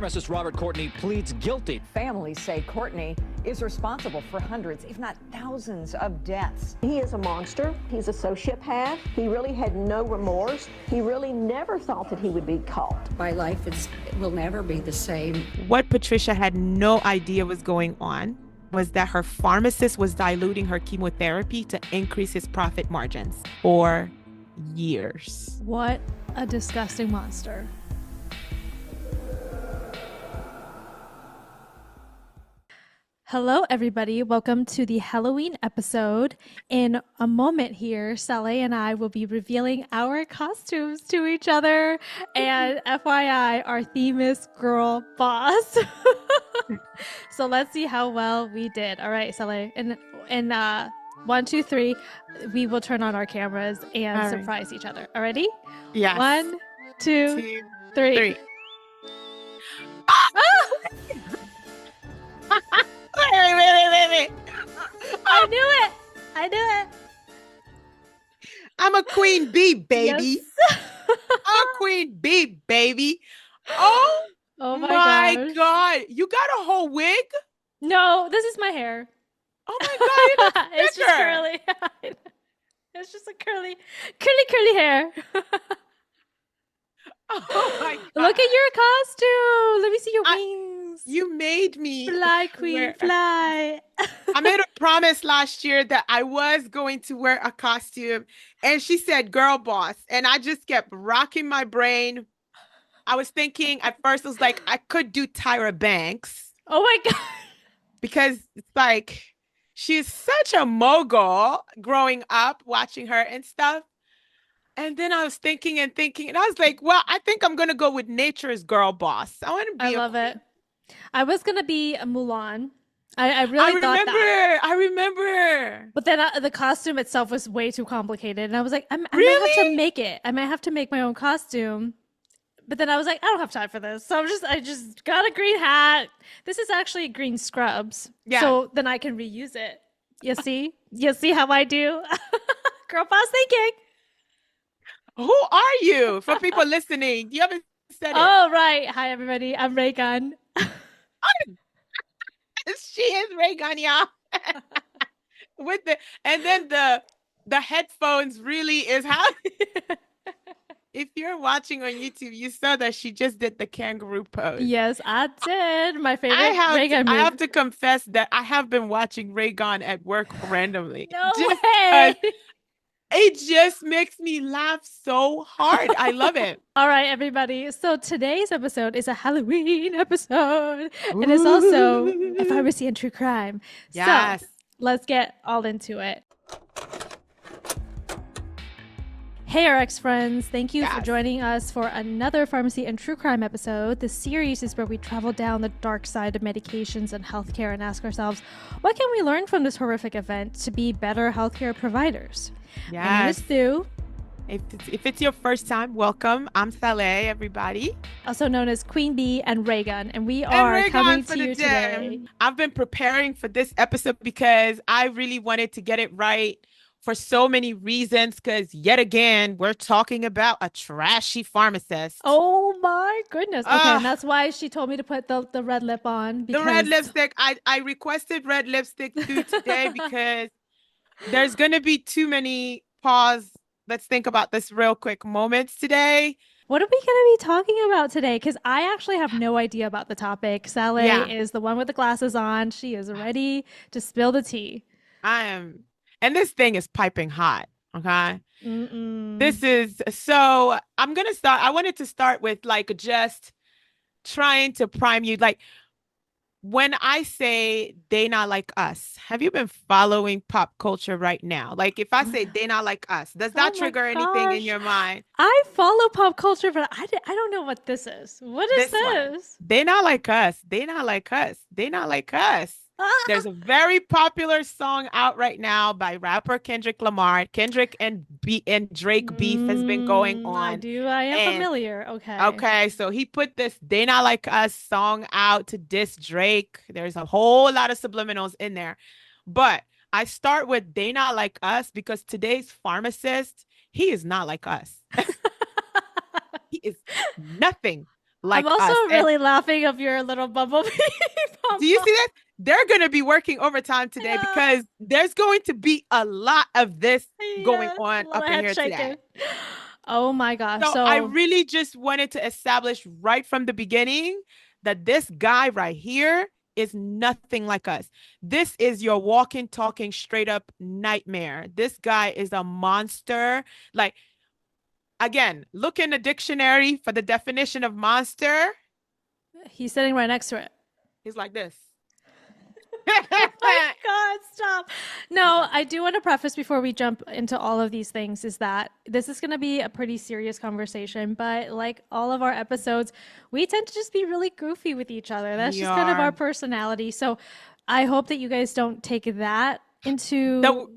Pharmacist Robert Courtney pleads guilty. Families say Courtney is responsible for hundreds, if not thousands, of deaths. He is a monster. He's a sociopath. He really had no remorse. He really never thought that he would be caught. My life will never be the same. What Patricia had no idea was going on was that her pharmacist was diluting her chemotherapy to increase his profit margins for years. What a disgusting monster. Hello, everybody. Welcome to the Halloween episode. In a moment here, Saleh and I will be revealing our costumes to each other. And FYI, our theme is Girl Boss. So let's see how well we did. All right, Saleh. And 1, 2, 3, we will turn on our cameras and surprise each other. Already? Yes. 1, 2, 3. Wait. I knew it. I'm a queen bee, baby. Yes. I'm a queen bee, baby. Oh my God. You got a whole wig? No, this is my hair. Oh my God. It's just curly. It's just a curly hair. Oh my God. Look at your costume. Let me see your wings. You made me fly, queen, fly. I made a promise last year that I was going to wear a costume, and she said, girl boss. And I just kept rocking my brain. I was thinking at first, it was like, I could do Tyra Banks. Oh my God. Because it's like, she's such a mogul growing up, watching her and stuff. And then I was thinking, and I was like, well, I think I'm going to go with nature's girl boss. I want to be I love it. I was going to be a Mulan. I really thought that. I remember. But then the costume itself was way too complicated. And I was like, I might have to make it. I might have to make my own costume. But then I was like, I don't have time for this. So I just got a green hat. This is actually green scrubs. Yeah. So then I can reuse it. You see? You see how I do? Girl boss thinking. Who are you? For people listening, you haven't said it. Oh, right. Hi, everybody. I'm Raygun. She is Raygun, y'all. And then the headphones really is how. If you're watching on YouTube, you saw that she just did the kangaroo pose. Yes, I did. My favorite Raygun move. I have to confess that I have been watching Raygun at work randomly. No way. It just makes me laugh so hard. I love it. All right, everybody. So today's episode is a Halloween episode. And it's also a pharmacy and true crime. Yes. So let's get all into it. Hey, RX friends. Thank you for joining us for another pharmacy and true crime episode. This series is where we travel down the dark side of medications and healthcare and ask ourselves, what can we learn from this horrific event to be better healthcare providers? Yes. My name is Sue. If it's your first time, welcome. I'm Saleh, everybody. Also known as Queen Bee and Raygun. And we are coming to you today. I've been preparing for this episode because I really wanted to get it right for so many reasons, because yet again, we're talking about a trashy pharmacist. Oh my goodness. Okay, and that's why she told me to put the red lip on. The red lipstick. I requested red lipstick too today because there's going to be too many let's think about this real quick moments today. What are we going to be talking about today? Because I actually have no idea about the topic. Saleh is the one with the glasses on. She is ready to spill the tea. I am. And this thing is piping hot. Okay. This is, so I'm going to start. I wanted to start with just trying to prime you. Like, when I say they not like us, have you been following pop culture right now? Like, if I say they not like us, does that trigger anything in your mind? I follow pop culture, but I don't know what this is. What is this? They not like us. They not like us. They not like us. There's a very popular song out right now by rapper Kendrick Lamar. Kendrick and Drake beef has been going on. I am familiar. Okay. Okay, so he put this "They Not Like Us" song out to diss Drake. There's a whole lot of subliminals in there, but I start with "They Not Like Us" because today's pharmacist, he is not like us. He is nothing I'm also us. really laughing of your little bumblebee. Do you see that? They're going to be working overtime today because there's going to be a lot of this going on up in here today. Oh my gosh. So I really just wanted to establish right from the beginning that this guy right here is nothing like us. This is your walking, talking, straight up nightmare. This guy is a monster. Like, again, look in the dictionary for the definition of monster. He's sitting right next to it. He's like this. Oh my God, stop. No, I do want to preface before we jump into all of these things is that this is going to be a pretty serious conversation, but like all of our episodes, we tend to just be really goofy with each other. That's just kind of our personality. So I hope that you guys don't take that into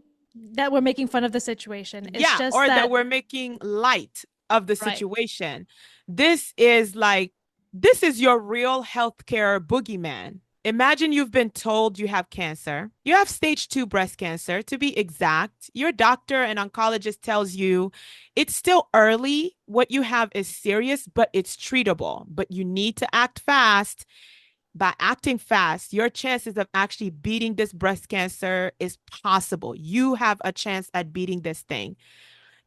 that we're making fun of the situation. It's just or that we're making light of the situation. This is your real healthcare boogeyman. Imagine you've been told you have cancer. You have stage 2 breast cancer, to be exact. Your doctor and oncologist tells you it's still early. What you have is serious, but it's treatable. But you need to act fast. By acting fast, your chances of actually beating this breast cancer is possible. You have a chance at beating this thing.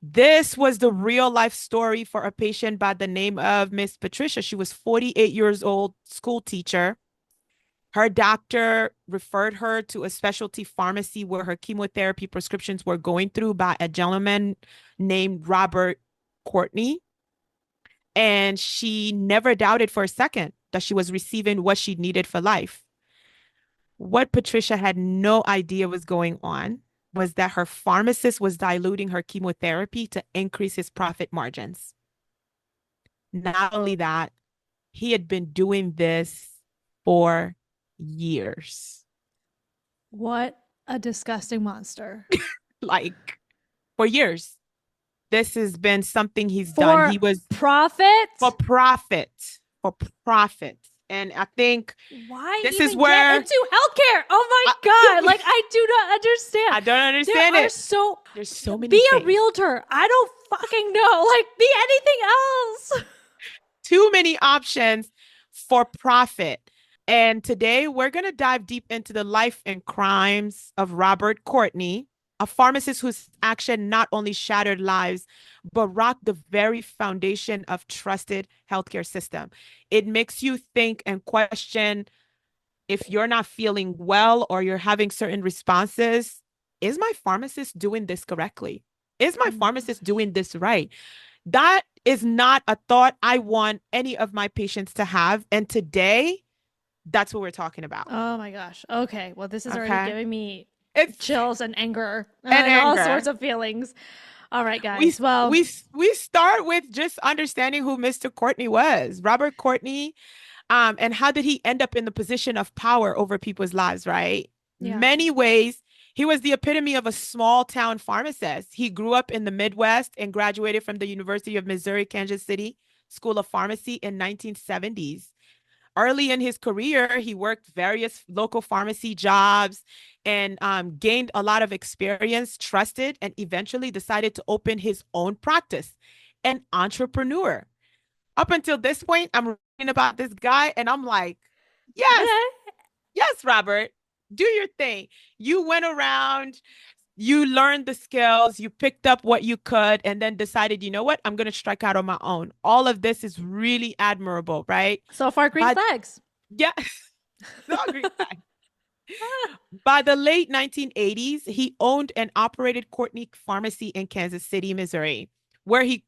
This was the real life story for a patient by the name of Miss Patricia. She was 48 years old, school teacher. Her doctor referred her to a specialty pharmacy where her chemotherapy prescriptions were going through by a gentleman named Robert Courtney. And she never doubted for a second that she was receiving what she needed for life. What Patricia had no idea was going on was that her pharmacist was diluting her chemotherapy to increase his profit margins. Not only that, he had been doing this for years. What a disgusting monster. Like, for years. This has been something he's done. He was profit? For profit. For profit. And I think this is where get into healthcare. Oh my God. Like, I do not understand. I don't understand it. There's so many Be things. A realtor. I don't fucking know. Like, be anything else. Too many options for profit. And today we're going to dive deep into the life and crimes of Robert Courtney, a pharmacist whose action not only shattered lives, but rocked the very foundation of trusted healthcare system. It makes you think and question if you're not feeling well or you're having certain responses. Is my pharmacist doing this correctly? Is my pharmacist doing this right? That is not a thought I want any of my patients to have. And today, that's what we're talking about. Oh my gosh. Okay. Well, this is already giving me chills and anger and all sorts of feelings. All right, guys. We start with just understanding who Mr. Courtney was. Robert Courtney, and how did he end up in the position of power over people's lives, right? Yeah. Many ways, he was the epitome of a small town pharmacist. He grew up in the Midwest and graduated from the University of Missouri, Kansas City School of Pharmacy in 1970s. Early in his career, he worked various local pharmacy jobs and gained a lot of experience, trusted, and eventually decided to open his own practice. An entrepreneur. Up until this point, I'm reading about this guy and I'm like, yes, Robert, do your thing. You went around, you learned the skills, you picked up what you could, and then decided, you know what, I'm going to strike out on my own. All of this is really admirable, right? So far, green flags. Yes. No, green flags. By the late 1980s, he owned and operated Courtney Pharmacy in Kansas City, Missouri, where he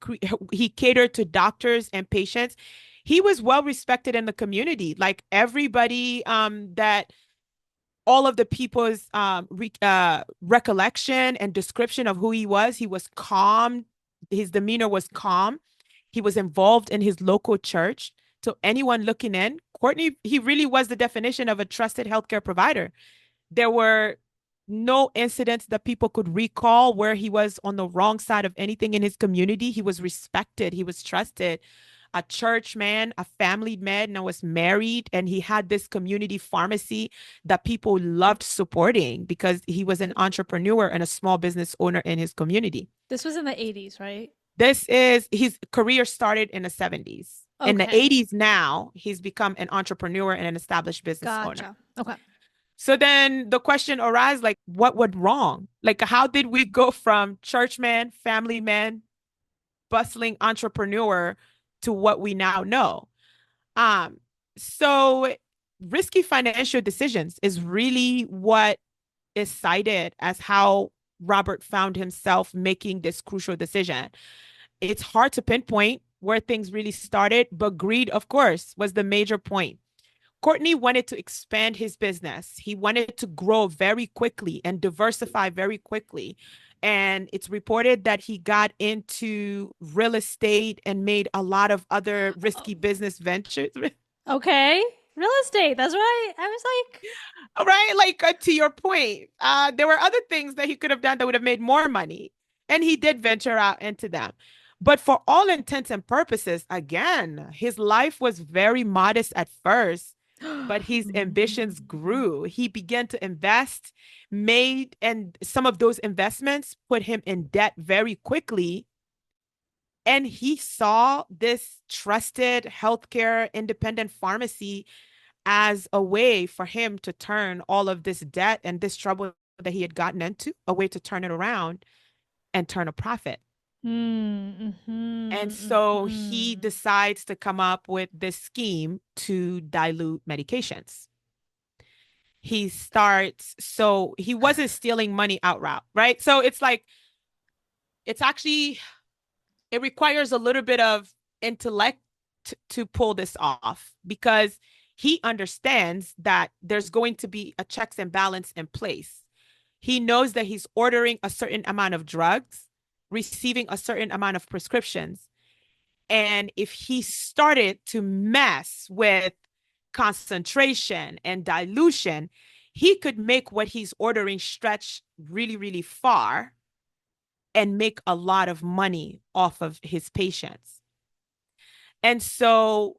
catered to doctors and patients. He was well respected in the community. Like everybody all of the people's recollection and description of who he was calm. His demeanor was calm. He was involved in his local church. So anyone looking in, Courtney, he really was the definition of a trusted healthcare provider. There were no incidents that people could recall where he was on the wrong side of anything in his community. He was respected. He was trusted. A church man, a family man, and was married, and he had this community pharmacy that people loved supporting because he was an entrepreneur and a small business owner in his community. This was in the 80s, right? His career started in the 70s. In the Okay. 80s now, he's become an entrepreneur and an established business owner. Gotcha. Okay. So then the question arises, like, what went wrong? Like, how did we go from churchman, family man, bustling entrepreneur to what we now know? So risky financial decisions is really what is cited as how Robert found himself making this crucial decision. It's hard to pinpoint where things really started, but greed, of course, was the major point. Courtney wanted to expand his business. He wanted to grow very quickly and diversify very quickly. And it's reported that he got into real estate and made a lot of other risky business ventures. Okay. Real estate. That's right. I was like, Right? Like to your point, there were other things that he could have done that would have made more money. And he did venture out into them. But for all intents and purposes, again, his life was very modest at first, but his ambitions grew. He began to invest, and some of those investments put him in debt very quickly. And he saw this trusted healthcare independent pharmacy as a way for him to turn all of this debt and this trouble that he had gotten into, a way to turn it around and turn a profit. And so he decides to come up with this scheme to dilute medications. So he wasn't stealing money outright, right? So it's like, it requires a little bit of intellect to pull this off, because he understands that there's going to be a checks and balance in place. He knows that he's ordering a certain amount of drugs, receiving a certain amount of prescriptions. And if he started to mess with concentration and dilution, he could make what he's ordering stretch really, really far and make a lot of money off of his patients. And so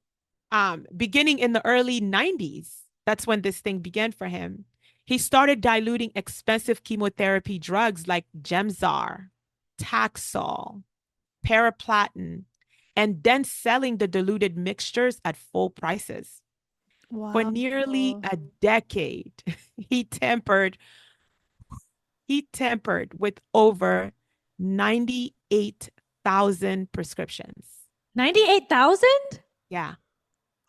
beginning in the early 90s, that's when this thing began for him. He started diluting expensive chemotherapy drugs like Gemzar, Taxol, Paraplatin, and then selling the diluted mixtures at full prices. wow. For nearly a decade, he tampered with over 98,000 prescriptions. 98,000? Yeah.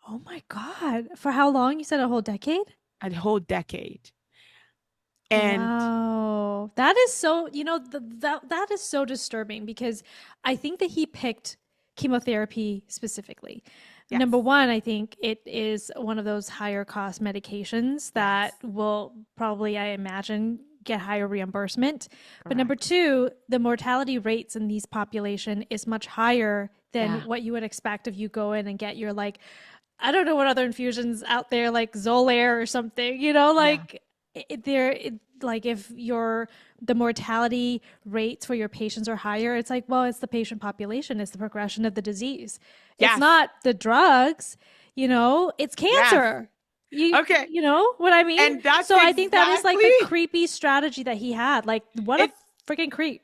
Oh my God. For how long? You said a whole decade? A whole decade. And wow. That is so, that is so disturbing, because I think that he picked chemotherapy specifically. yes. Number one, I think it is one of those higher cost medications that will probably, I imagine, get higher reimbursement. But number two, the mortality rates in these population is much higher than what you would expect if you go in and get your, like, I don't know what other infusions out there, like Xolair or something, like like if the mortality rates for your patients are higher, it's like, well, it's the patient population, it's the progression of the disease. It's not the drugs, it's cancer. Okay. You know what I mean? And that's so I think that is like the exactly- creepy strategy that he had. Like, what a freaking creep.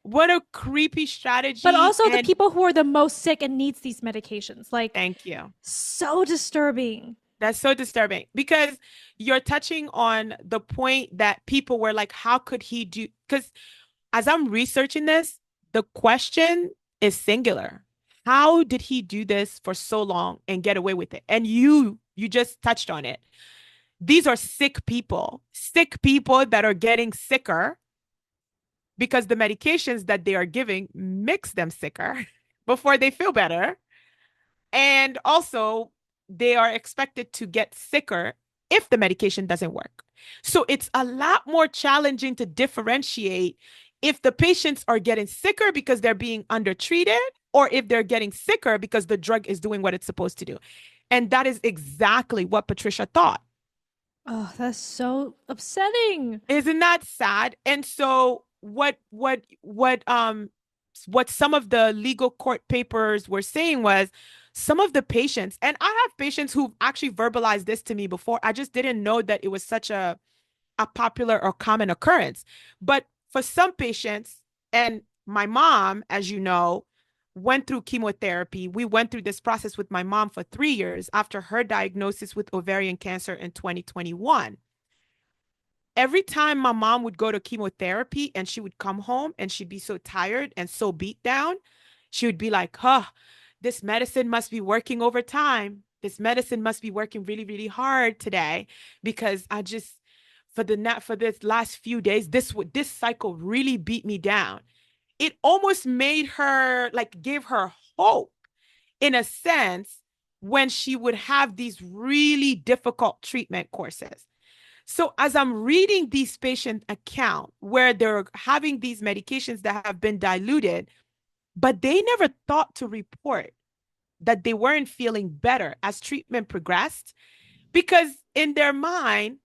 What a creepy strategy. But also the people who are the most sick and needs these medications. Like, thank you. So disturbing. That's so disturbing, because you're touching on the point that people were like, how could he do? Because as I'm researching this, the question is singular. How did he do this for so long and get away with it? And you just touched on it. These are sick people that are getting sicker because the medications that they are giving makes them sicker before they feel better. And also, they are expected to get sicker if the medication doesn't work. So it's a lot more challenging to differentiate if the patients are getting sicker because they're being undertreated, or if they're getting sicker because the drug is doing what it's supposed to do. And that is exactly what Patricia thought. Oh, that's so upsetting. Isn't that sad? And so what some of the legal court papers were saying was, some of the patients, and I have patients who've actually verbalized this to me before, I just didn't know that it was such a popular or common occurrence. But for some patients, and my mom, as you know, went through chemotherapy. We went through this process with my mom for 3 years after her diagnosis with ovarian cancer in 2021. Every time my mom would go to chemotherapy and she would come home and she'd be so tired and so beat down, she would be like, this medicine must be working overtime. This medicine must be working really, really hard today because for this last few days, this cycle really beat me down. It almost made her give her hope in a sense when she would have these really difficult treatment courses. So as I'm reading these patient account where they're having these medications that have been diluted, but they never thought to report that they weren't feeling better as treatment progressed, because in their mind,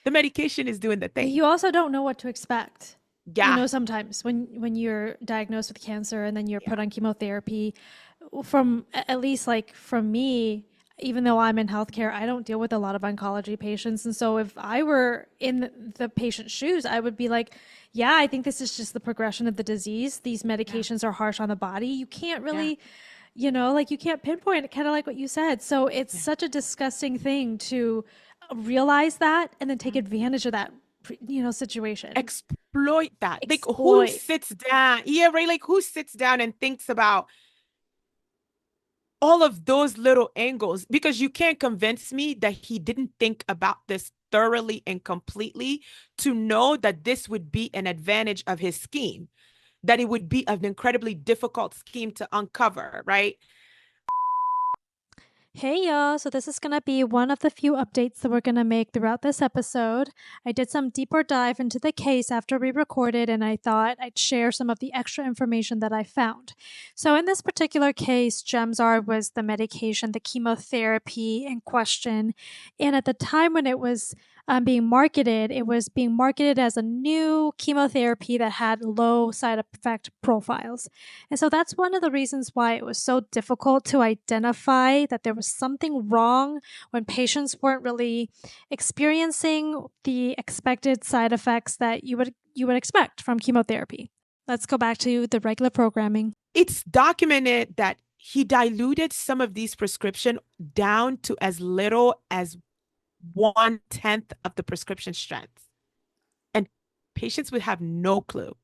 the medication is doing the thing. You also don't know what to expect. Yeah. You know, sometimes when you're diagnosed with cancer and then you're put on chemotherapy, from at least from me, even though I'm in healthcare, I don't deal with a lot of oncology patients. And so if I were in the patient's shoes, I would be like, yeah, I think this is just the progression of the disease. These medications are harsh on the body. You can't really, you can't pinpoint it, kind of like what you said. So it's such a disgusting thing to realize that and then take advantage of that, situation. Exploit that. Who sits down? Yeah, right. Who sits down and thinks about all of those little angles? Because you can't convince me that he didn't think about this thoroughly and completely to know that this would be an advantage of his scheme, that it would be an incredibly difficult scheme to uncover, right? Hey y'all, so this is going to be one of the few updates that we're going to make throughout this episode. I did some deeper dive into the case after we recorded, and I thought I'd share some of the extra information that I found. So in this particular case, Gemzar was the medication, the chemotherapy in question, and at the time when it was being marketed, it was being marketed as a new chemotherapy that had low side effect profiles. And so that's one of the reasons why it was so difficult to identify that there was something wrong when patients weren't really experiencing the expected side effects that you would expect from chemotherapy. Let's go back to the regular programming. It's documented that he diluted some of these prescription down to as little as 1/10 of the prescription strength. And patients would have no clue.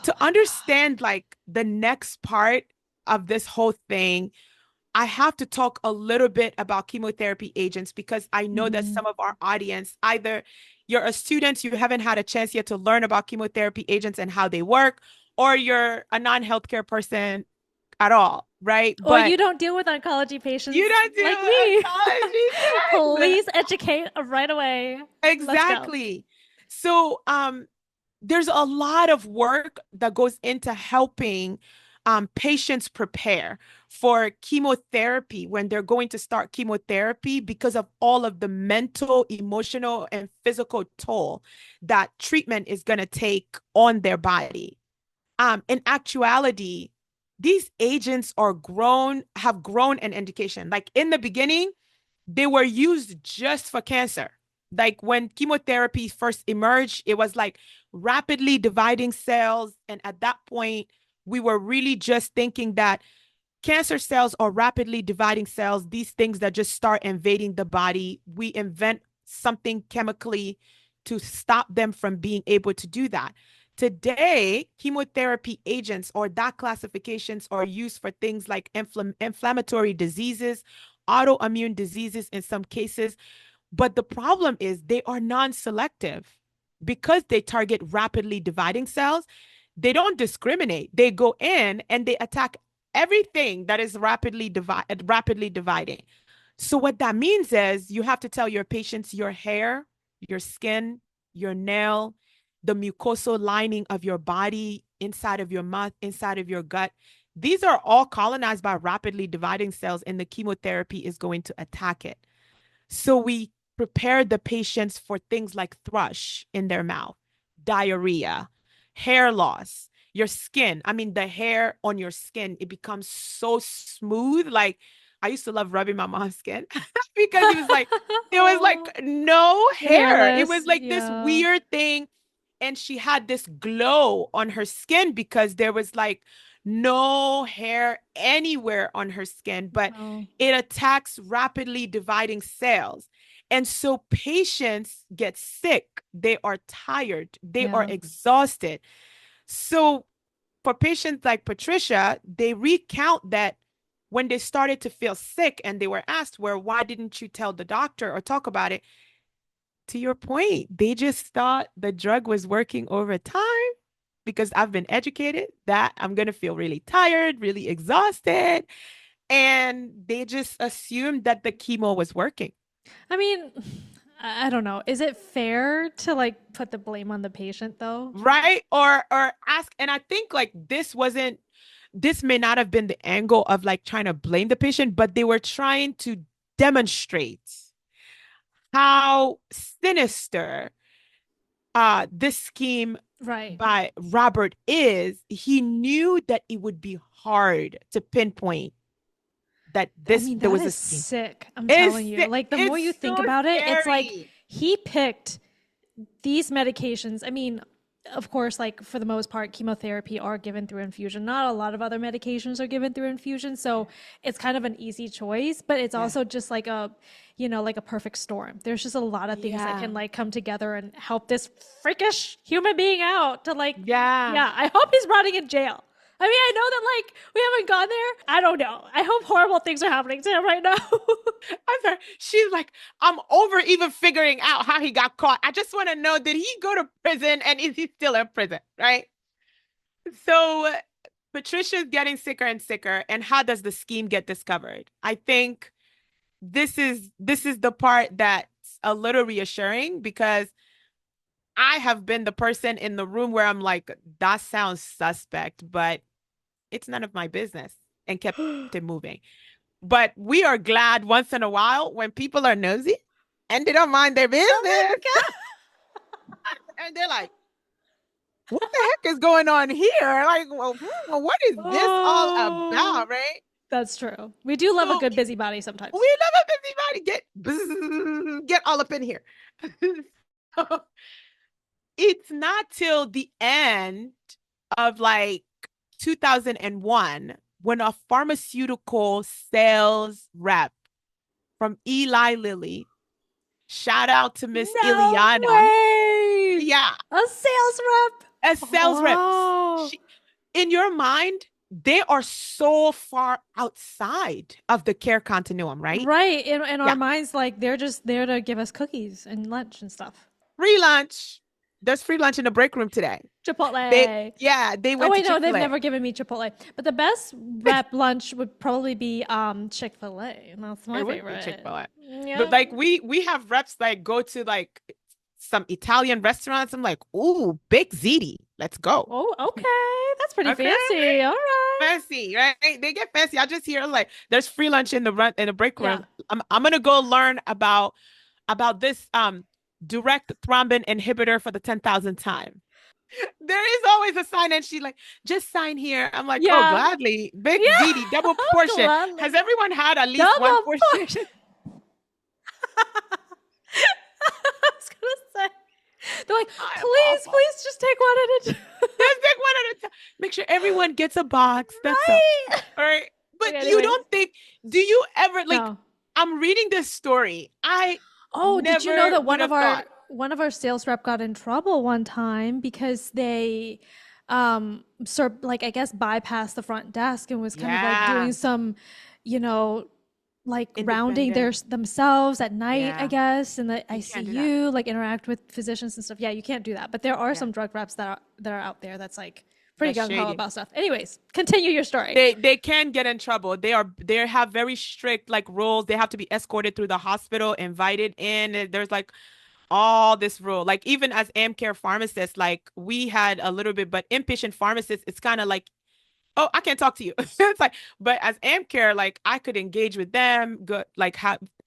To understand the next part of this whole thing, I have to talk a little bit about chemotherapy agents, because I know that some of our audience, either you're a student, you haven't had a chance yet to learn about chemotherapy agents and how they work, or you're a non-healthcare person at all, right? Or you don't deal with oncology patients. You don't deal like with me. oncology. Please educate right away. Exactly. So there's a lot of work that goes into helping patients prepare for chemotherapy when they're going to start chemotherapy, because of all of the mental, emotional, and physical toll that treatment is going to take on their body. In actuality, these agents have grown an indication. In the beginning, they were used just for cancer. When chemotherapy first emerged, it was rapidly dividing cells. And at that point, we were really just thinking that cancer cells are rapidly dividing cells, these things that just start invading the body. We invent something chemically to stop them from being able to do that. Today, chemotherapy agents or DOC classifications are used for things like inflammatory diseases, autoimmune diseases in some cases. But the problem is they are non-selective. Because they target rapidly dividing cells, they don't discriminate. They go in and they attack everything that is rapidly dividing. So what that means is you have to tell your patients your hair, your skin, your nail, the mucosal lining of your body, inside of your mouth, inside of your gut. These are all colonized by rapidly dividing cells, and the chemotherapy is going to attack it. So we prepare the patients for things like thrush in their mouth, diarrhea, hair loss, your skin. I mean, the hair on your skin, it becomes so smooth. I used to love rubbing my mom's skin because there was no hair. Hairless, it was this weird thing. And she had this glow on her skin because there was no hair anywhere on her skin, but it attacks rapidly dividing cells. And so patients get sick. They are tired. They are exhausted. So for patients like Patricia, they recount that when they started to feel sick and they were asked, well, why didn't you tell the doctor or talk about it? To your point, they just thought the drug was working over time because I've been educated that I'm going to feel really tired, really exhausted. And they just assumed that the chemo was working. I mean, I don't know. Is it fair to like put the blame on the patient though? Right? Or ask, and I think like this may not have been the angle of like trying to blame the patient, but they were trying to demonstrate how sinister this scheme by Robert is. He knew that it would be hard to pinpoint that there was a scheme. Sick. I'm telling you. Like the more you think about it, it's like he picked these medications. I mean, of course, like for the most part, chemotherapy are given through infusion. Not a lot of other medications are given through infusion. So it's kind of an easy choice, but it's also just like a, like a perfect storm. There's just a lot of things that can like come together and help this freakish human being out to like, I hope he's rotting in jail. I mean, I know that like we haven't gone there. I don't know. I hope horrible things are happening to him right now. I'm sorry. She's like, I'm over even figuring out how he got caught. I just want to know, did he go to prison and is he still in prison? Right. So Patricia's getting sicker and sicker. And how does the scheme get discovered? I think this is the part that's a little reassuring, because I have been the person in the room where I'm like, that sounds suspect, but it's none of my business, and kept it moving. But we are glad once in a while when people are nosy and they don't mind their business. Oh and they're like, what the heck is going on here? Like, well, what is this all about, right? That's true. We do love a good busybody sometimes. We love a busybody. Get all up in here. It's not till the end of like 2001 when a pharmaceutical sales rep from Eli Lilly, shout out to Miss Ileana. Way. Yeah. A sales rep. A sales rep. In your mind, they are so far outside of the care continuum, right? Right. In our minds, like they're just there to give us cookies and lunch and stuff. Free lunch. There's free lunch in the break room today. Chipotle. They went to Chipotle. No, they've never given me Chipotle. But the best rep lunch would probably be Chick-fil-A. And that's my favorite. Chick-fil-A. Yeah. But like we have reps like go to like some Italian restaurants. I'm like, ooh, baked ziti. Let's go. Oh, okay. That's pretty fancy. All right. Fancy, right? They get fancy. I just hear like there's free lunch in the break room. Yeah. I'm gonna go learn about this direct thrombin inhibitor for the 10,000th time. There is always a sign, and she like, just sign here. I'm like, oh, gladly. Big ziti, double portion. Gladly. Has everyone had at least double one portion? I was gonna say, they're like, please just take one at a time. Just take one at a time. Make sure everyone gets a box. That's all right. But you don't think, do you ever like? No. I'm reading this story. Did you know that one of our sales rep got in trouble one time because they I guess bypassed the front desk and was kind of like doing some, like rounding themselves at night, I guess, in the ICU, like interact with physicians and stuff. Yeah, you can't do that. But there are some drug reps that are out there that's like pretty gung-ho about stuff. Anyways, continue your story. They can get in trouble. They have very strict like rules. They have to be escorted through the hospital, invited in. There's like all this rule. Like even as AmCare pharmacists, like we had a little bit, but inpatient pharmacists, it's kind of like, oh, I can't talk to you. It's like, but as AmCare, like I could engage with them, go like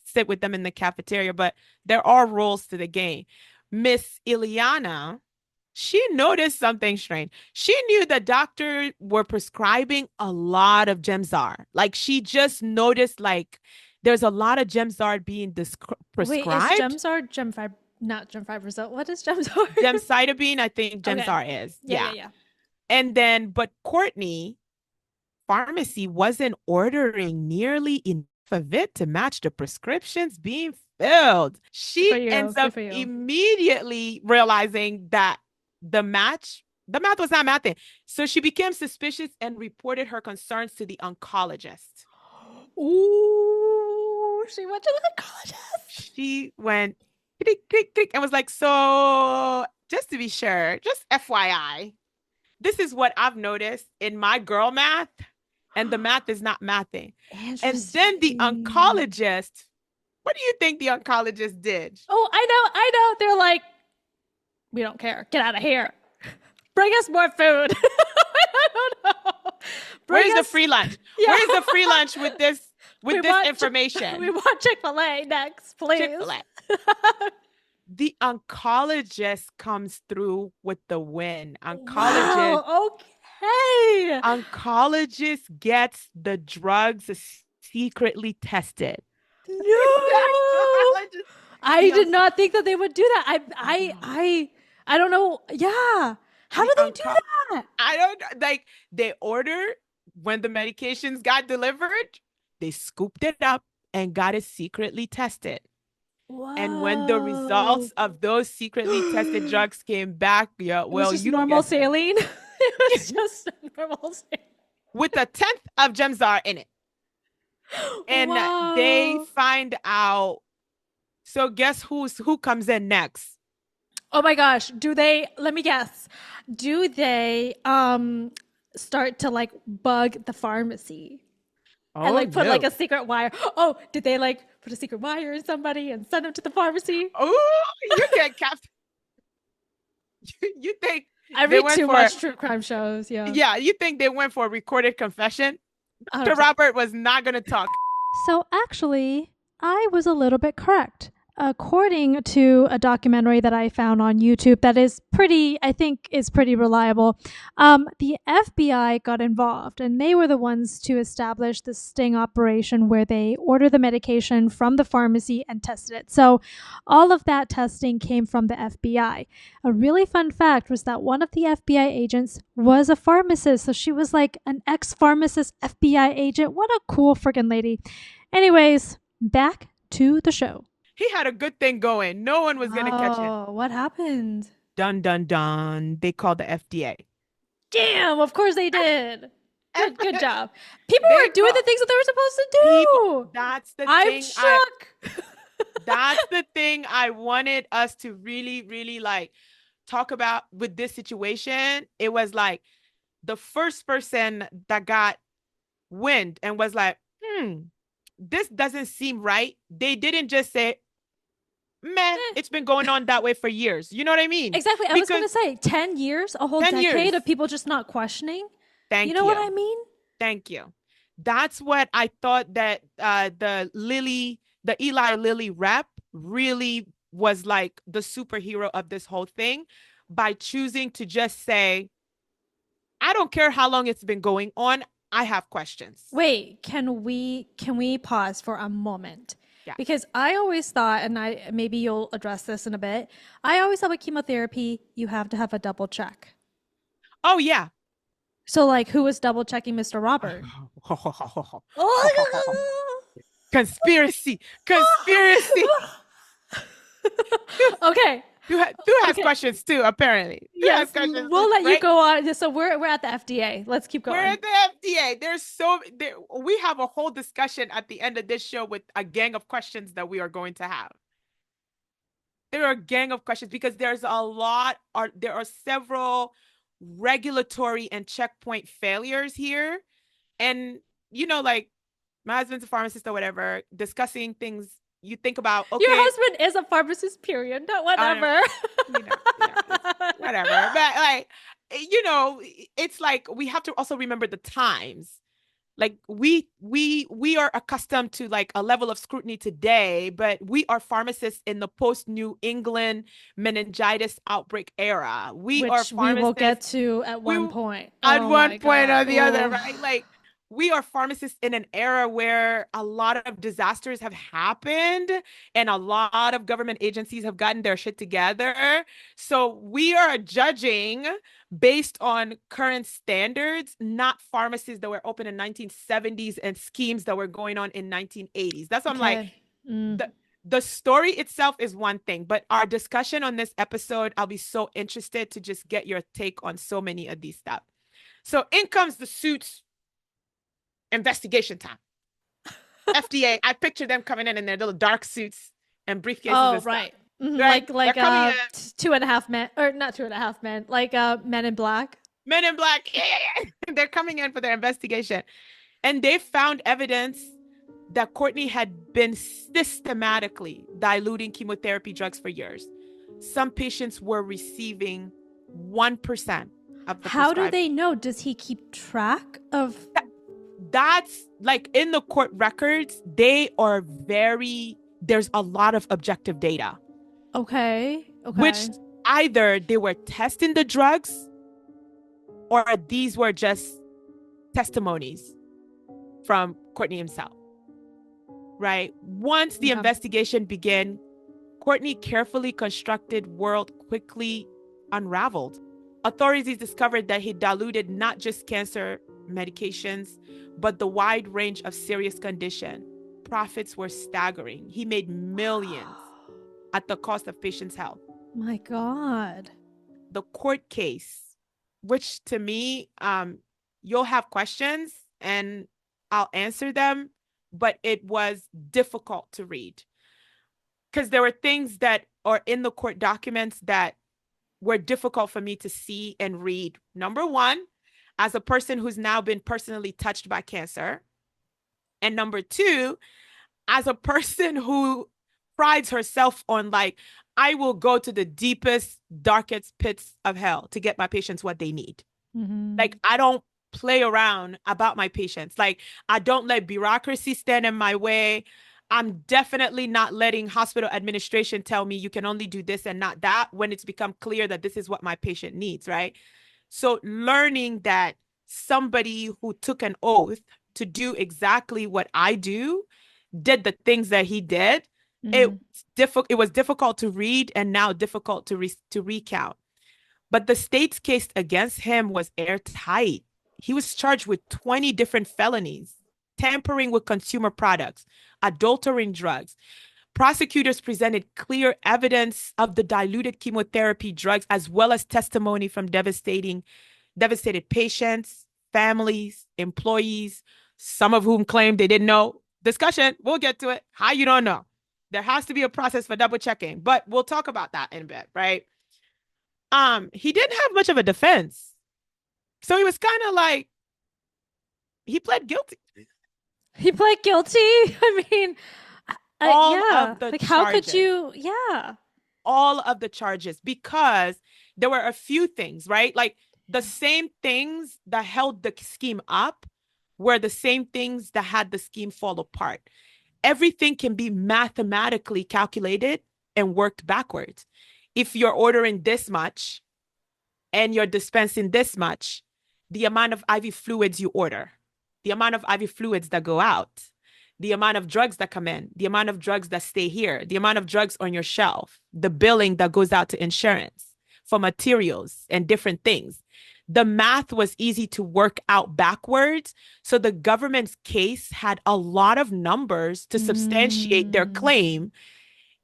sit with them in the cafeteria. But there are rules to the game. Miss Ileana, she noticed something strange. She knew the doctors were prescribing a lot of Gemzar. Like she just noticed like there's a lot of Gemzar being prescribed. Wait, is Gemzar not Gemfibrozil? What is Gemzar? Gemcitabine, I think Gemzar is. Yeah. And then, but Courtney, pharmacy wasn't ordering nearly enough of it to match the prescriptions being filled. She ends up immediately realizing that the math was not mathing. So she became suspicious and reported her concerns to the oncologist. Ooh, she went to the oncologist. She went click, click, click, and was like, so just to be sure, just FYI, this is what I've noticed in my girl math, and the math is not mathing. And then the oncologist, what do you think the oncologist did? Oh, I know. They're like, we don't care. Get out of here. Bring us more food. I don't know. Where's the free lunch? Yeah. Where's the free lunch with this information? We want Chick-fil-A next, please. Chick-fil-A. The oncologist comes through with the win. Oncologist gets the drugs secretly tested. No, I did not think that they would do that. I don't know. Yeah. How do they do that? I don't like. They order when the medications got delivered, they scooped it up and got it secretly tested. Whoa. And when the results of those secretly tested drugs came back, normal saline. It was just normal saline with a 10th of Gemzar in it. And they find out. So guess who comes in next? Oh my gosh. Let me guess. Do they start to like bug the pharmacy? And like put like a secret wire. Oh, did they like put a secret wire in somebody and send them to the pharmacy? Oh, you get captured. You think I read too much true crime shows. Yeah. Yeah. You think they went for a recorded confession? Robert was not going to talk. So actually, I was a little bit correct. According to a documentary that I found on YouTube that is pretty reliable, the FBI got involved and they were the ones to establish the sting operation where they order the medication from the pharmacy and tested it. So all of that testing came from the FBI. A really fun fact was that one of the FBI agents was a pharmacist. So she was like an ex-pharmacist FBI agent. What a cool freaking lady. Anyways, back to the show. He had a good thing going. No one was going to catch him. Oh, what happened? Dun, dun, dun. They called the FDA. Damn, of course they did. Good job. People were doing the things that they were supposed to do. That's the thing. I'm shook. That's the thing I wanted us to really, really like talk about with this situation. It was like the first person that got wind and was like, this doesn't seem right. They didn't just say, it's been going on that way for years. You know what I mean? Exactly. I was going to say 10 years, a whole decade of people just not questioning. Thank you. You know what I mean? Thank you. That's what I thought that the Eli Lilly rep really was like the superhero of this whole thing by choosing to just say, I don't care how long it's been going on. I have questions. Wait, can we pause for a moment? Yeah. Because I always thought, and maybe you'll address this in a bit, I always thought with chemotherapy, you have to have a double check. Oh, yeah. So, like, who was double checking Mr. Robert? Conspiracy. Okay. You have questions too, apparently. Yes, we'll let you go on. So we're at the FDA. Let's keep going. We're at the FDA. We have a whole discussion at the end of this show with a gang of questions that we are going to have. There are a gang of questions because there are several regulatory and checkpoint failures here. And, like my husband's a pharmacist or whatever, discussing things. You think about, okay. Your husband is a pharmacist, period. No, whatever. Whatever. But like, it's like we have to also remember the times. Like we are accustomed to like a level of scrutiny today, but we are pharmacists in the post-New England meningitis outbreak era. Which we will get to at one point. At one point or the other, right? Like we are pharmacists in an era where a lot of disasters have happened and a lot of government agencies have gotten their shit together. So we are judging based on current standards, not pharmacies that were open in 1970s and schemes that were going on in 1980s. That's what I'm like, the story itself is one thing, but our discussion on this episode, I'll be so interested to just get your take on so many of these stuff. So in comes the suits investigation time. FDA, I picture them coming in their little dark suits and briefcases. Oh, right. Mm-hmm. Right? Like 2.5 men, or not 2.5 men, like Men in Black. Men in Black. Yeah. They're coming in for their investigation. And they found evidence that Courtney had been systematically diluting chemotherapy drugs for years. Some patients were receiving 1% of the How do they know? Does he keep track of? That's like in the court records, there's a lot of objective data. Okay. Which either they were testing the drugs or these were just testimonies from Courtney himself. Right? Once the investigation began, Courtney carefully constructed world quickly unraveled. Authorities discovered that he diluted not just cancer medications, but the wide range of serious condition. Profits were staggering. He made millions at the cost of patients' health. My God. The court case, which to me, you'll have questions and I'll answer them, but it was difficult to read because there were things that are in the court documents that were difficult for me to see and read. Number one, as a person who's now been personally touched by cancer. And number two, as a person who prides herself on like, I will go to the deepest, darkest pits of hell to get my patients what they need. Mm-hmm. Like, I don't play around about my patients. Like, I don't let bureaucracy stand in my way. I'm definitely not letting hospital administration tell me you can only do this and not that when it's become clear that this is what my patient needs, right? So learning that somebody who took an oath to do exactly what I do did the things that he did, it was difficult to read and now difficult to recount. But the state's case against him was airtight. He was charged with 20 different felonies, tampering with consumer products, adulterating drugs. Prosecutors presented clear evidence of the diluted chemotherapy drugs, as well as testimony from devastated patients, families, employees, some of whom claimed they didn't know. Discussion, we'll get to it. How you don't know? There has to be a process for double checking, but we'll talk about that in a bit, right? He didn't have much of a defense. So he was kind of like, he pled guilty. He pled guilty? I mean, all of the like charges. How could you? Yeah. All of the charges, because there were a few things, right? Like the same things that held the scheme up were the same things that had the scheme fall apart. Everything can be mathematically calculated and worked backwards. If you're ordering this much and you're dispensing this much, the amount of IV fluids you order, the amount of IV fluids that go out, the amount of drugs that come in, the amount of drugs that stay here, the amount of drugs on your shelf, the billing that goes out to insurance for materials and different things. The math was easy to work out backwards. So the government's case had a lot of numbers to substantiate their claim.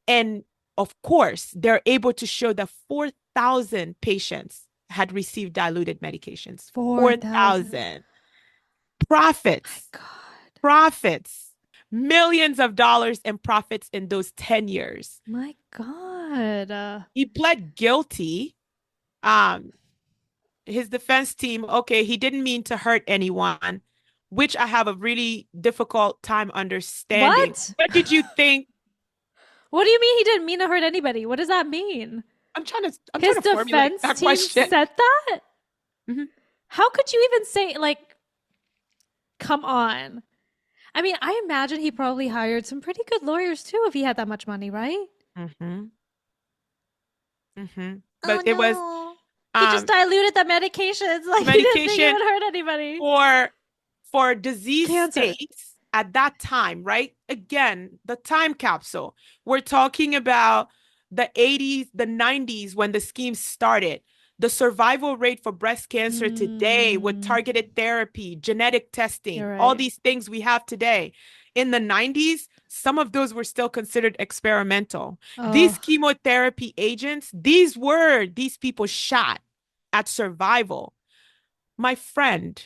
And of course, they're able to show that 4,000 patients had received diluted medications. 4,000. Profits. My God. Profits. Millions of dollars in profits in those 10 years. My God. He pled guilty. His defense team, okay, he didn't mean to hurt anyone, which I have a really difficult time understanding. What did you think? What do you mean he didn't mean to hurt anybody? What does that mean? I'm trying to His formulate defense that team question. said that? Mm-hmm. How could you even say, like, come on? I mean, I imagine he probably hired some pretty good lawyers too if he had that much money, right? Mm-hmm. Mm-hmm. But it was he just diluted the medications. Like, he didn't think it would hurt anybody. for disease Cancer. states at that time, right? Again, the time capsule. We're talking about the 80s, the 90s when the scheme started. The survival rate for breast cancer today with targeted therapy, genetic testing, You're all right. these things we have today. In the 90s, some of those were still considered experimental. These Oh, chemotherapy agents, these people shot at survival. My friend,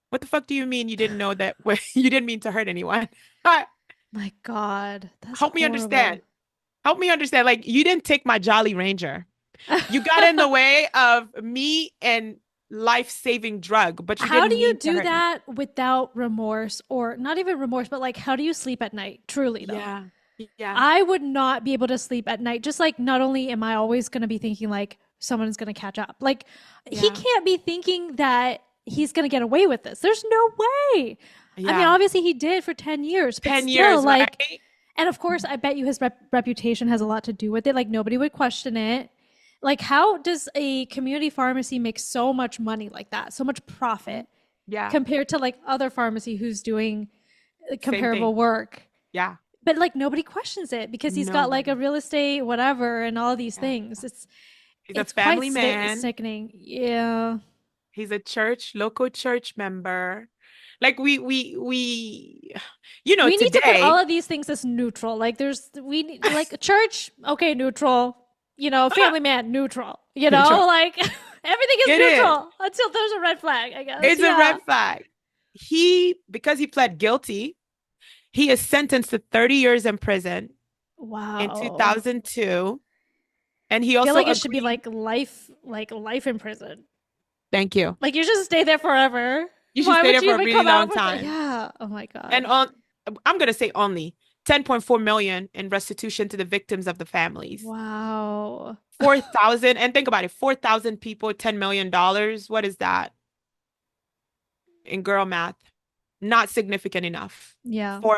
what the fuck do you mean you didn't know that you didn't mean to hurt anyone? my God. That's Help me understand. horrible. Help me understand. Like, you didn't take my Jolly Ranger. You got in the way of me and life-saving drug, but you How do didn't you mean to do hurt me. that without remorse, or not even remorse, but like, how do you sleep at night? Truly, though. Yeah. Yeah. I would not be able to sleep at night. Just like, not only am I always going to be thinking like someone's going to catch up, like he Yeah. can't be thinking that he's going to get away with this. There's no way. I mean, Yeah. obviously he did for 10 years, but 10 still, years, like, right? and of course, I bet you his reputation has a lot to do with it. Like, nobody would question it. Like, how does a community pharmacy make so much money like that, so much profit, Yeah. compared to like other pharmacy who's doing comparable thing. work? Yeah. But like, nobody questions it because he's got like a real estate, whatever, and all these things. He's a It's family quite man. sickening. Yeah. He's a local church member. Like, we you know, We need to put today, all of these things as neutral. Like, we need like church, okay, neutral. You know, family man, neutral. You know, Neutral. like everything is It is. neutral until there's a red flag, I guess. It's a Yeah. red flag. Because he pled guilty, he is sentenced to 30 years in prison Wow. in 2002. And he I also feel like it should be agreed- like life in prison. Thank you. Like, you should stay there forever. You should Why stay would there you for a even really come out long with it? time. Yeah. Oh my God. And I'm going to say only 10.4 million in restitution to the victims of the families. Wow. 4,000, and think about it, 4,000 people, $10 million. What is that in girl math? Not significant enough Yeah. for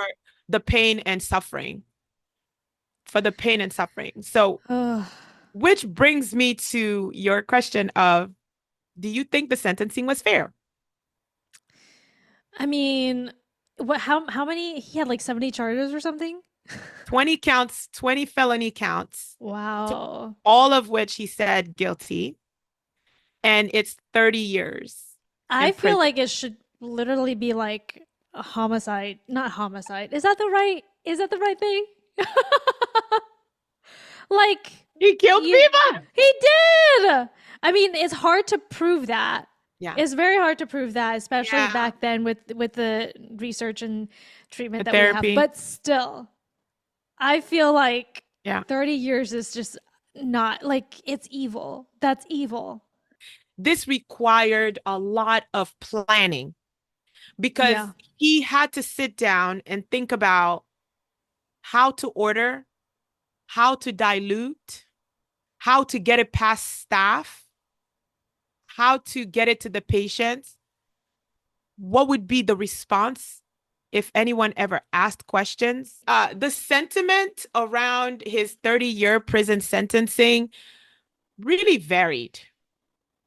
the pain and suffering. So, Ugh. which brings me to your question of, do you think the sentencing was fair? I mean, how many? He had like 70 charges or something? 20 counts, 20 felony counts, Wow. all of which he said guilty. And it's 30 years. I in feel prison. like it should literally be like a homicide, not homicide. Is that the right thing? Like, He killed people. he did. I mean, it's hard to prove that. Yeah. It's very hard to prove that, especially Yeah. back then with the research and treatment The that therapy. we have. But still, I feel like Yeah. 30 years is just not, like, it's evil. That's evil. This required a lot of planning because Yeah. he had to sit down and think about how to order, how to dilute, how to get it past staff, how to get it to the patients. What would be the response if anyone ever asked questions? The sentiment around his 30-year prison sentencing really varied.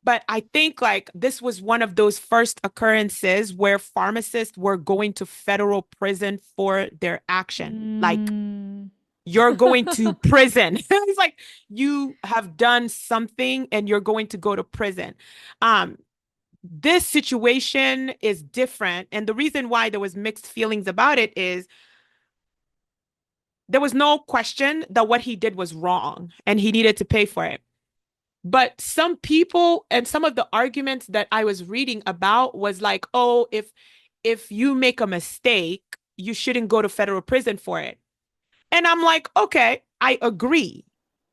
But I think like this was one of those first occurrences where pharmacists were going to federal prison for their action. Like, you're going to prison. It's like you have done something and you're going to go to prison. This situation is different. And the reason why there was mixed feelings about it is there was no question that what he did was wrong and he needed to pay for it. But some people and some of the arguments that I was reading about was like, oh, if you make a mistake, you shouldn't go to federal prison for it. And I'm like, okay, I agree.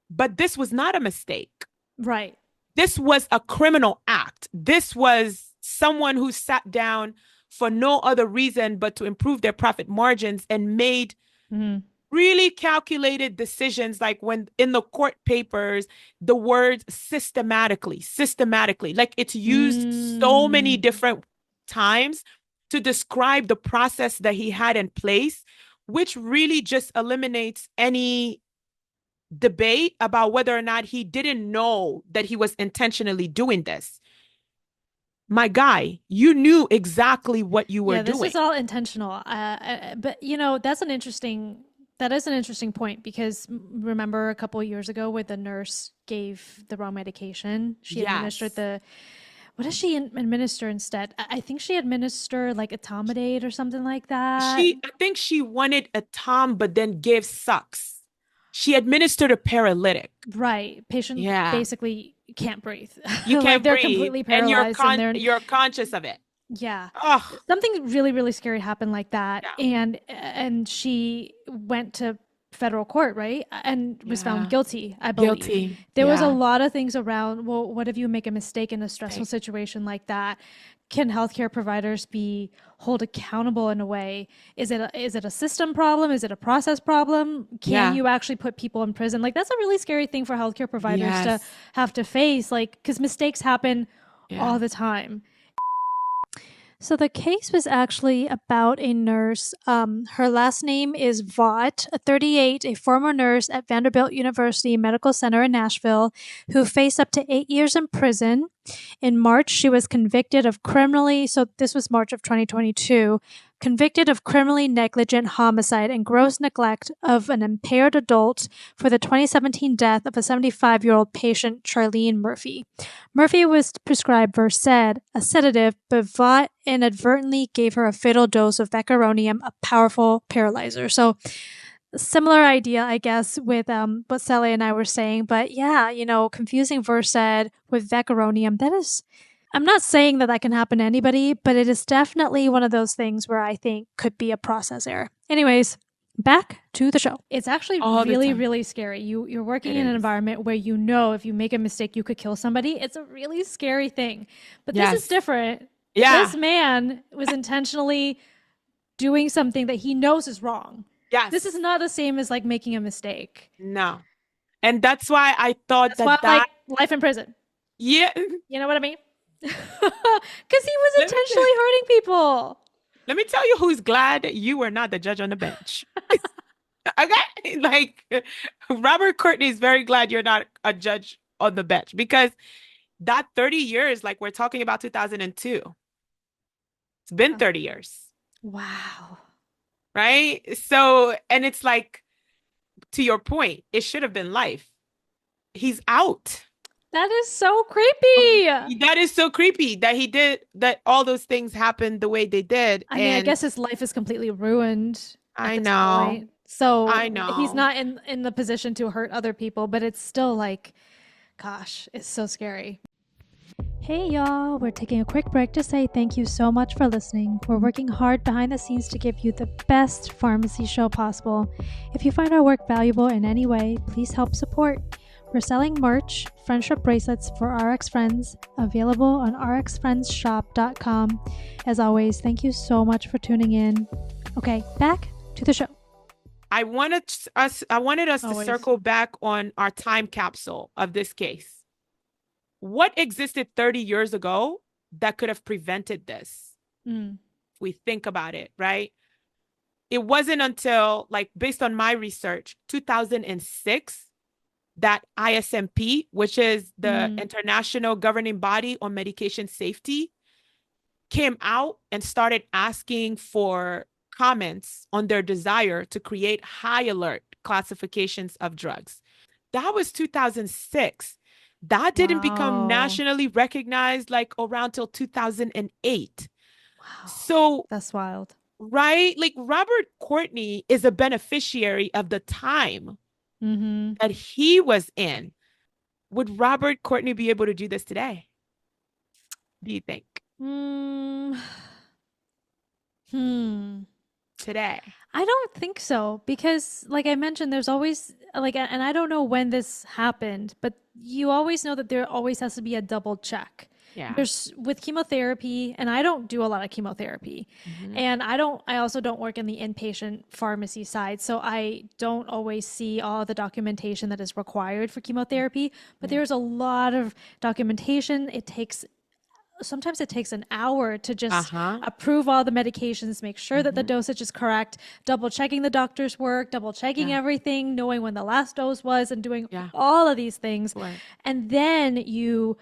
But this was not a mistake. Right. This was a criminal act. This was someone who sat down for no other reason but to improve their profit margins and made really calculated decisions, like when in the court papers, the word systematically, like it's used so many different times to describe the process that he had in place, which really just eliminates any debate about whether or not he didn't know that he was intentionally doing this. my guy, you knew exactly what you were this doing. is all intentional. But that is an interesting point, because remember a couple of years ago where the nurse gave the wrong medication? She administered what does she administer instead? I think she administered like etomidate or something like that. I think she wanted a Tom, but then gave sucks. She administered a paralytic. Right. Patient basically can't breathe. You can't they're breathe. completely paralyzed. And you're conscious of it. Yeah. Ugh. Something really, really scary happened like that. Yeah. And she went to federal court, right? And was found guilty, I believe. Guilty. There was a lot of things around, well, what if you make a mistake in a stressful situation like that? Can healthcare providers be held accountable in a way? Is it a system problem? Is it a process problem? Can you actually put people in prison? Like, that's a really scary thing for healthcare providers to have to face, like, because mistakes happen all the time. So the case was actually about a nurse. Her last name is Vaught, 38, a former nurse at Vanderbilt University Medical Center in Nashville, who faced up to 8 years in prison. In March, she was convicted of this was March of 2022, convicted of criminally negligent homicide and gross neglect of an impaired adult for the 2017 death of a 75-year-old patient, Charlene Murphy. Murphy was prescribed Versed, a sedative, but Vaught inadvertently gave her a fatal dose of vecuronium, a powerful paralyzer. So similar idea, I guess, with what Sally and I were saying. But confusing Versed with vecuronium, that is... I'm not saying that can happen to anybody, but it is definitely one of those things where I think could be a process error. Anyways, back to the show. It's actually really, really scary. You're working in an environment where if you make a mistake, you could kill somebody. It's a really scary thing. But this is different. Yeah. This man was intentionally doing something that he knows is wrong. Yes. This is not the same as like making a mistake. No. And that's why I thought like life in prison. Yeah. You know what I mean? Because he was intentionally hurting people. Let me tell you who's glad you were not the judge on the bench. Okay? Like, Robert Courtney is very glad you're not a judge on the bench, because that 30 years, like we're talking about 2002, it's been 30 years. Wow. Right? So, and it's like, to your point, it should have been life. He's out. That is so creepy. That is so creepy that all those things happened the way they did. I mean, I guess his life is completely ruined. I know. Point. So I know. He's not in the position to hurt other people, but it's still like, gosh, it's so scary. Hey y'all, we're taking a quick break to say thank you so much for listening. We're working hard behind the scenes to give you the best pharmacy show possible. If you find our work valuable in any way, please help support. We're selling merch, friendship bracelets for RX Friends, available on rxfriendsshop.com. As always, thank you so much for tuning in. Okay, back to the show. I wanted us to circle back on our time capsule of this case. What existed 30 years ago that could have prevented this? If we think about it, right? It wasn't until, like, based on my research, 2006, that ISMP, which is the International Governing Body on Medication Safety, came out and started asking for comments on their desire to create high alert classifications of drugs. That was 2006. That didn't become nationally recognized like around till 2008. Wow. So that's wild. Right? Like, Robert Courtney is a beneficiary of the time that he was in. Would Robert Courtney be able to do this today? Do you think? Today? I don't think so, because like I mentioned, there's always and I don't know when this happened, but you always know that there always has to be a double check. Yeah. There's with chemotherapy, and I don't do a lot of chemotherapy. And I also don't work in the inpatient pharmacy side. So I don't always see all the documentation that is required for chemotherapy, but there's a lot of documentation. Sometimes it takes an hour to just approve all the medications, make sure that the dosage is correct, double checking the doctor's work, double checking everything, knowing when the last dose was, and doing all of these things. Right. And then you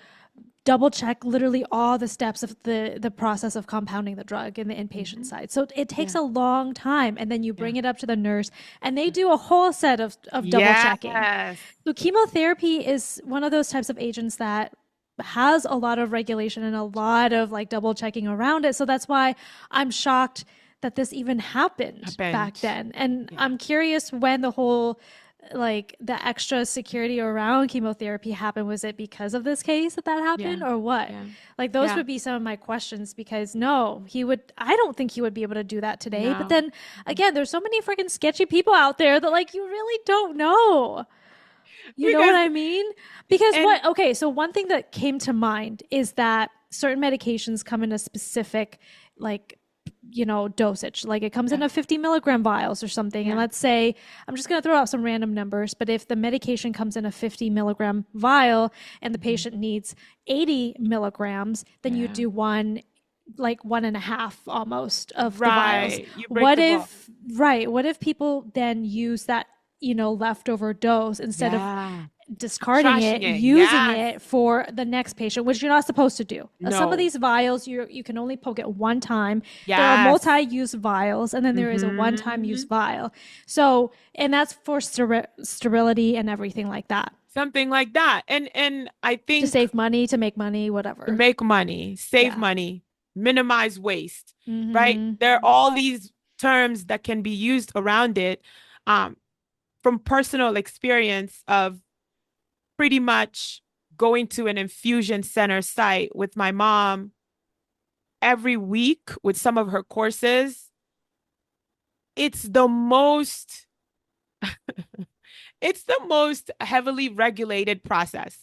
double check literally all the steps of the process of compounding the drug in the inpatient side. So it takes a long time, and then you bring it up to the nurse and they do a whole set of double checking. Yes. So chemotherapy is one of those types of agents that has a lot of regulation and a lot of like double checking around it. So that's why I'm shocked that this even happened back then. And I'm curious when the whole like the extra security around chemotherapy happened. Was it because of this case that happened or what? Like those would be some of my questions, because no, I don't think he would be able to do that today. But then again, there's so many freaking sketchy people out there that like you really don't know. You know what I mean? Because so one thing that came to mind is that certain medications come in a specific like dosage. Like it comes in a 50 milligram vials or something. And let's say, I'm just going to throw out some random numbers, but if the medication comes in a 50 milligram vial and the patient needs 80 milligrams, then you do one, like 1.5 almost of the vials. What if people then use that, leftover dose instead of discarding it, using it for the next patient, which you're not supposed to do. Some of these vials, you can only poke it one time. There are multi-use vials, and then there is a one-time use vial. So, and that's for sterility and everything like that. Something like that. And I think to save money, to make money, whatever. Make money, save money, minimize waste, right? There are all these terms that can be used around it. From personal experience of pretty much going to an infusion center site with my mom every week with some of her courses, it's the most heavily regulated process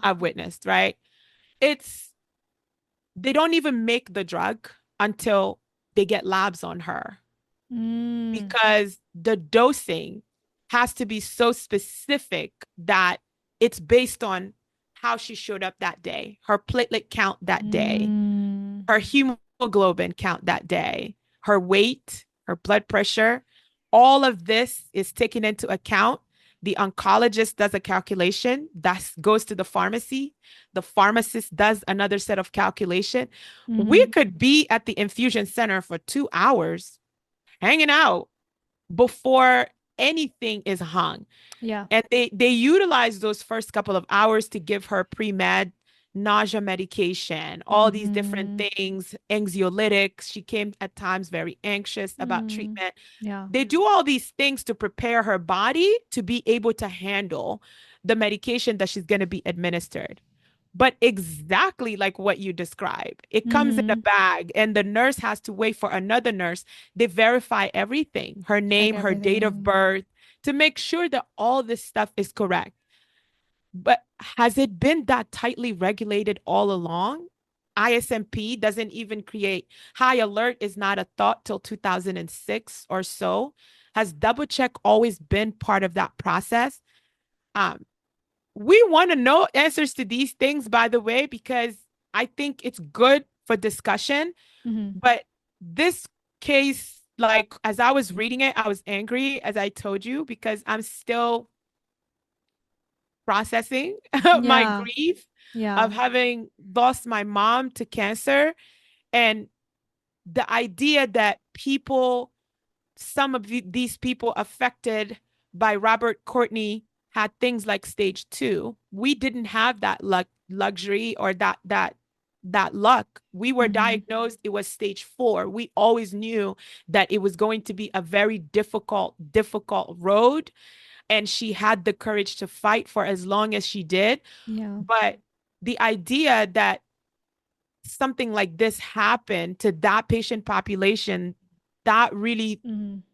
I've witnessed, right? They don't even make the drug until they get labs on her because the dosing has to be so specific that it's based on how she showed up that day, her platelet count that day, her hemoglobin count that day, her weight, her blood pressure. All of this is taken into account. The oncologist does a calculation that goes to the pharmacy. The pharmacist does another set of calculation. We could be at the infusion center for 2 hours hanging out before anything is hung. And they utilize those first couple of hours to give her pre-med nausea medication, all these different things, anxiolytics. She came at times very anxious about treatment. They do all these things to prepare her body to be able to handle the medication that she's going to be administered. But exactly like what you described, it comes in a bag and the nurse has to wait for another nurse. They verify everything, her name, her date of birth, to make sure that all this stuff is correct. But has it been that tightly regulated all along? ISMP doesn't even create high alert is not a thought till 2006 or so. Has double check always been part of that process? We want to know answers to these things, by the way, because I think it's good for discussion. But this case, like, as I was reading it, I was angry, as I told you, because I'm still processing my grief of having lost my mom to cancer. And the idea that some of these people affected by Robert Courtney had things like stage 2. We didn't have that luxury or that luck. We were diagnosed, it was stage 4. We always knew that it was going to be a very difficult road. And she had the courage to fight for as long as she did. But the idea that something like this happened to that patient population, that really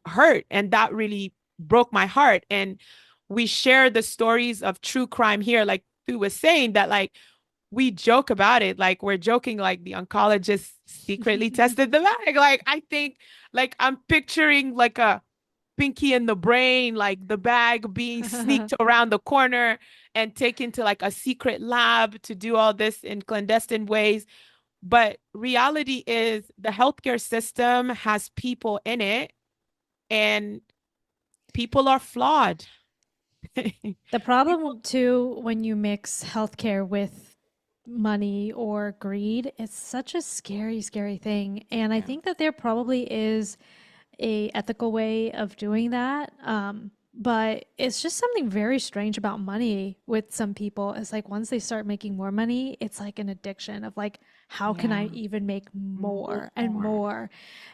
hurt, and that really broke my heart. And we share the stories of true crime here, like Thu was saying, that like we joke about it, like we're joking, like the oncologist secretly tested the bag. Like I think, like I'm picturing like a Pinky in the Brain, like the bag being sneaked around the corner and taken to like a secret lab to do all this in clandestine ways. But reality is the healthcare system has people in it, and people are flawed. The problem too, when you mix healthcare with money or greed, it's such a scary, scary thing. And I think that there probably is a ethical way of doing that. But it's just something very strange about money with some people. It's like once they start making more money, it's like an addiction of like, how can I even make more and more?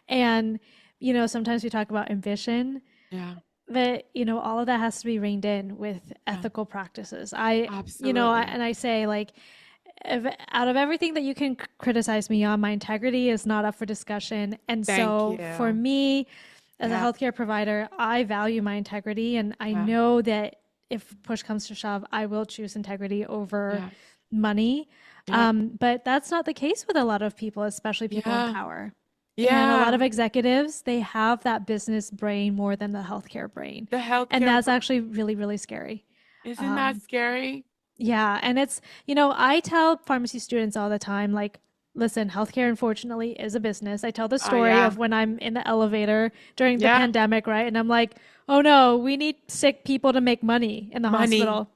And, you know, sometimes we talk about ambition. Yeah. But, you know, all of that has to be reined in with ethical practices. Absolutely. You know, and I say like, out of everything that you can criticize me on, my integrity is not up for discussion. And so for me, as a healthcare provider, I value my integrity, and I know that if push comes to shove, I will choose integrity over money. But that's not the case with a lot of people, especially people in power. And a lot of executives, they have that business brain more than the healthcare brain. And that's actually really, really scary. Isn't that scary? Yeah. And it's, you know, I tell pharmacy students all the time, like, listen, healthcare, unfortunately, is a business. I tell the story of when I'm in the elevator during the pandemic, right? And I'm like, oh no, we need sick people to make money in the hospital.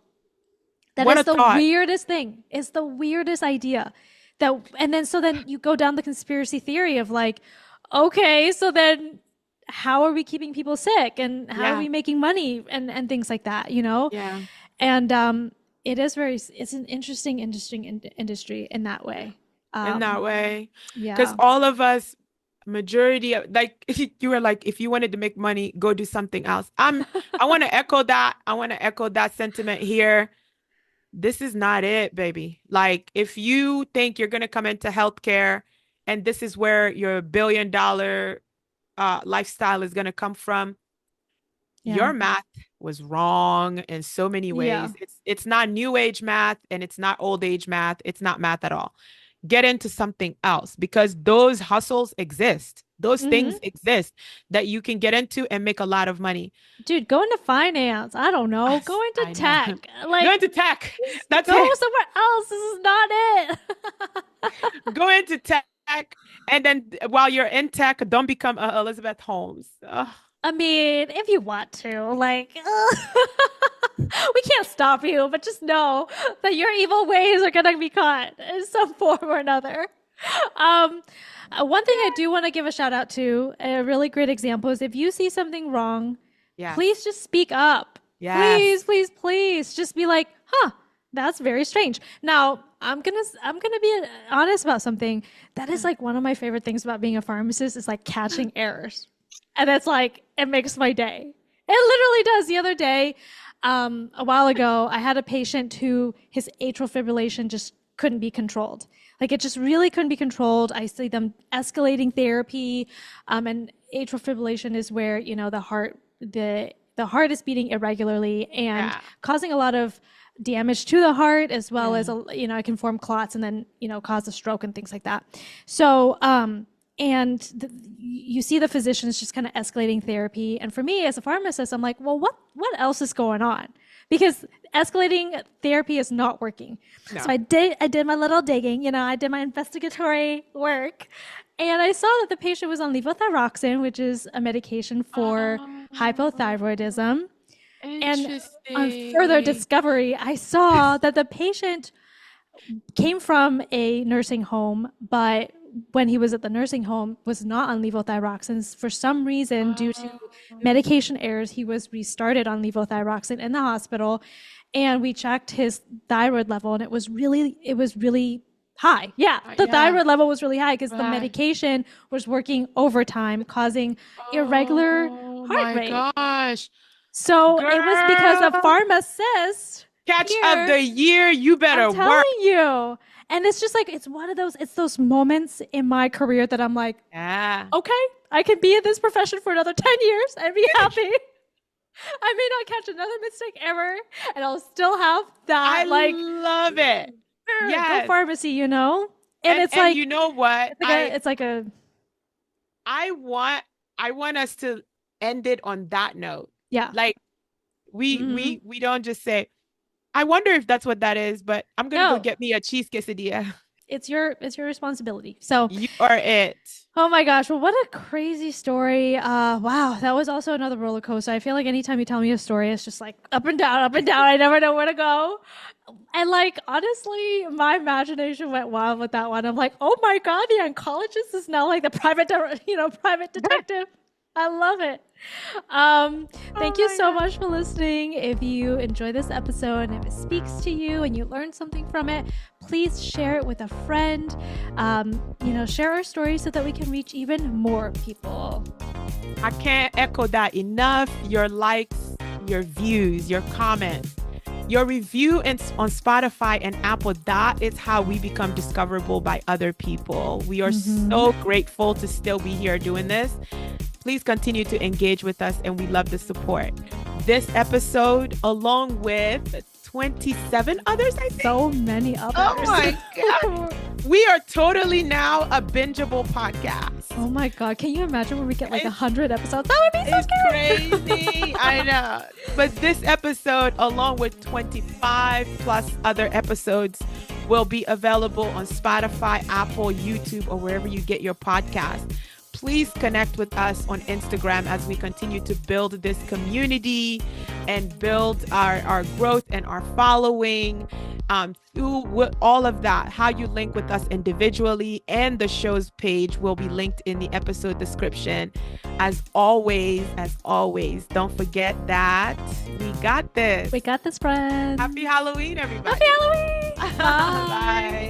That is the weirdest thing. It's the weirdest idea. And then you go down the conspiracy theory of like, okay, so then how are we keeping people sick? And how are we making money? And things like that, you know? Yeah. And it's an interesting industry in that way. Because all of us, majority of, like, you were like, if you wanted to make money, go do something else. I want to echo that. I want to echo that sentiment here. This is not it, baby. Like, if you think you're going to come into healthcare and this is where your $1 billion lifestyle is going to come from, your math was wrong in so many ways. It's not new age math, and it's not old age math. It's not math at all. Get into something else, because those hustles exist. Those things exist that you can get into and make a lot of money. Dude, go into finance. I don't know. Go into tech. Like, go into tech. That's go it. somewhere else. This is not it. Go into tech. And then while you're in tech, don't become Elizabeth Holmes. Ugh. I mean, if you want to, like, we can't stop you, but just know that your evil ways are going to be caught in some form or another. One thing I do want to give a shout out to, a really great example, is if you see something wrong, please just speak up. Please just be like, that's very strange. Now, I'm gonna be honest about something. That is like one of my favorite things about being a pharmacist, is like catching errors. And it's like, it makes my day. It literally does. The other day, a while ago, I had a patient who his atrial fibrillation just couldn't be controlled. Like, it just really couldn't be controlled. I see them escalating therapy. And atrial fibrillation is where, you know, the heart is beating irregularly and causing a lot of damage to the heart, as well as, you know, it can form clots and then, you know, cause a stroke and things like that. So, you see the physicians just kind of escalating therapy. And for me as a pharmacist, I'm like, well, what else is going on? Because escalating therapy is not working. No. So I did my little digging, you know, I did my investigatory work, and I saw that the patient was on levothyroxine, which is a medication for hypothyroidism. And on further discovery, I saw that the patient came from a nursing home, but when he was at the nursing home was not on levothyroxine. For some reason, due to medication errors, he was restarted on levothyroxine in the hospital, and we checked his thyroid level, and it was really high. The thyroid level was really high because the medication was working overtime, causing irregular heart rate. Oh my gosh. So it was because a pharmacist. Catch of the year, you better work. I'm telling you. And it's just like, it's those moments in my career that I'm like, okay, I can be in this profession for another 10 years and be happy. I may not catch another mistake ever, and I'll still have that. I love it. Go pharmacy, you know? And it's like, you know what? I want us to end it on that note. Yeah. Like, we don't just say, I wonder if that's what that is, but I'm going to go get me a cheese quesadilla. it's your responsibility. So you are it. Oh my gosh, well, what a crazy story. Wow, that was also another roller coaster. I feel like anytime you tell me a story, it's just like up and down, up and down. I never know where to go. And like, honestly, my imagination went wild with that one. I'm like, oh my God, the oncologist is now like the private detective. I love it. Thank you so much for listening. If you enjoy this episode and if it speaks to you and you learned something from it, please share it with a friend. Share our story so that we can reach even more people. I can't echo that enough. Your likes, your views, your comments, your review on Spotify and Apple, that is how we become discoverable by other people. We are so grateful to still be here doing this. Please continue to engage with us, and we love the support. This episode, along with 27 others, I think. So many others. Oh my God. We are totally now a bingeable podcast. Oh my God. Can you imagine when we get like 100 episodes? That would be so scary. Crazy. I know. But this episode, along with 25 plus other episodes, will be available on Spotify, Apple, YouTube, or wherever you get your podcast. Please connect with us on Instagram as we continue to build this community and build our growth and our following through all of that. How you link with us individually and the show's page will be linked in the episode description. As always, don't forget that we got this. We got this, friends. Happy Halloween, everybody. Happy Halloween. Bye.